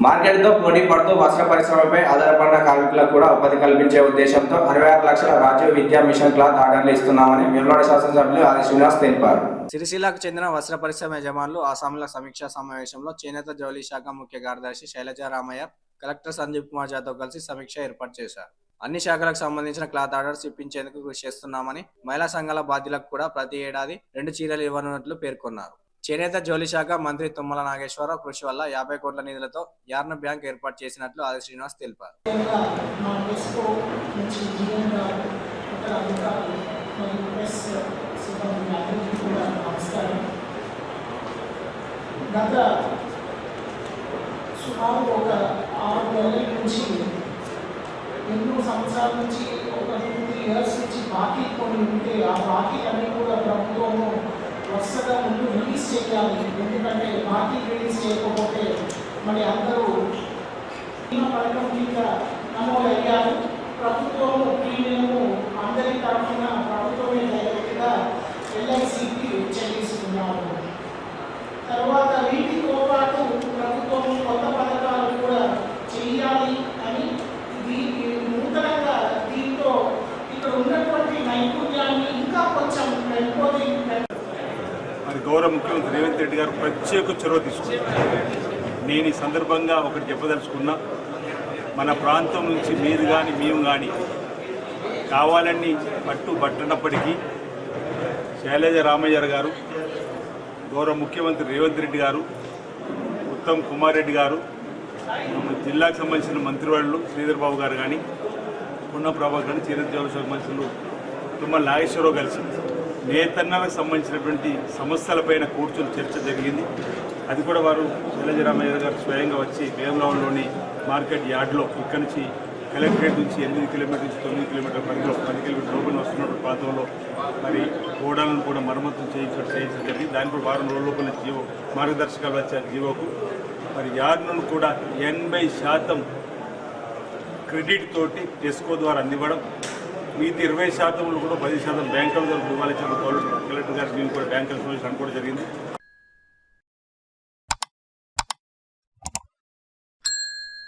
మార్కెట్తో పోటీ పడుతూ వస్త్ర పరిశ్రమపై ఆధారపడిన కార్మికులకు కూడా ఉపాధి కల్పించే ఉద్దేశంతో 66 లక్షల రాజీవ్ విద్యా మిషన్ క్లాత్ ఆర్డర్లు ఇస్తున్నామని వేములవాడ శాసనసభ్యులు ఆది శ్రీనివాస్ తెలిపారు. సిరిసిల్లకు చెందిన వస్త్ర పరిశ్రమ యజమానులు అసెంబ్లీ సమీక్షా సమావేశంలో చేనేత జౌళి శాఖ ముఖ్య కార్యదర్శి శైలజా రామయ్య, కలెక్టర్ సందీప్ కుమార్ జాతో కలిసి సమీక్ష ఏర్పాటు చేశారు. అన్ని శాఖలకు సంబంధించిన క్లాత్ ఆర్డర్స్ ఇప్పించేందుకు కృషి చేస్తున్నామని, మహిళా సంఘాల బాధ్యులకు కూడా ప్రతి ఏడాది 2 చీరలు ఇవ్వనున్నట్లు పేర్కొన్నారు. చేనేత జౌళి శాఖ మంత్రి తుమ్మల నాగేశ్వరరావు కృషి వల్ల 50 కోట్ల నిధులతో యార్న్ బ్యాంక్ ఏర్పాటు చేసినట్లు ఆది శ్రీనివాస్ తెలిపారు. గత సుమారు ఒక 6 నెలల నుంచి ఎన్నో సంవత్సరాల నుంచి ఒక 2-3 ఇయర్స్ నుంచి బాకీ కొని ఉంటే ఆ బాకీ అన్నీ కూడా ప్రభుత్వము వరుసగా ముందు రిలీజ్ చేయాలి. ఎందుకంటే బాకీ రిలీజ్ చేయకపోతే మరి అందరూ పథకం కింద నమోదయ్యారు. ప్రభుత్వము ప్రీమియము అందరి తరఫున ప్రభుత్వమే డైరెక్ట్గా LICకి చెల్లిస్తున్నారు. తర్వాత వీటితో పాటు ప్రభుత్వం కొత్త పథకాలు కూడా చేయాలి అని నూతనంగా దీంతో ఇక్కడ ఉన్నటువంటి నైపుణ్యాన్ని ఇంకా కొంచెం మరి గౌరవ ముఖ్యమంత్రి రేవంత్ రెడ్డి గారు ప్రత్యేక చొరవ తీసుకున్నారు. నేను ఈ సందర్భంగా ఒకటి చెప్పదలుచుకున్నా, మన ప్రాంతం నుంచి మీరు కానీ మేము కానీ కావాలని పట్టనప్పటికీ శైలజ రామయ్య గారు, గౌరవ ముఖ్యమంత్రి రేవంత్ రెడ్డి గారు, ఉత్తమ్ కుమార్ రెడ్డి గారు, జిల్లాకు సంబంధించిన మంత్రివర్యులు శ్రీధర్ బాబు గారు కానీ, పున్న ప్రభాకర్ కానీ, చేనేత జౌళి శాఖ మంత్రులు తుమ్మల నాగేశ్వరరావు కలిసి నేతన్నలకు సంబంధించినటువంటి సమస్యలపైన కూర్చొని చర్చ జరిగింది. అది కూడా వారు శైలజ రామయ్య గారు స్వయంగా వచ్చి వేములవాడలోని మార్కెట్ యార్డ్లో ఇక్కడి నుంచి కలెక్టరేట్ నుంచి 8 కిలోమీటర్ నుంచి 9 కిలోమీటర్ల పరిధిలో 10 కిలోమీటర్ లోపల వస్తున్నటువంటి ప్రాంతంలో మరి గోడాలను కూడా మరమ్మతులు చేయించడం జరిగింది. దాని కూడా వారం రోజుల లోపల జీవో మార్గదర్శకాలు వచ్చే జీవోకు మరి యార్డును కూడా 80% క్రెడిట్ తోటి టెస్కో ద్వారా అందివ్వడం, మిగతా 20% కూడా 10% బ్యాంకుల ద్వారా ఇవ్వాలని కలెక్టర్ గారు మేము కూడా బ్యాంకుల సమావేశం అనుకోవడం జరిగింది.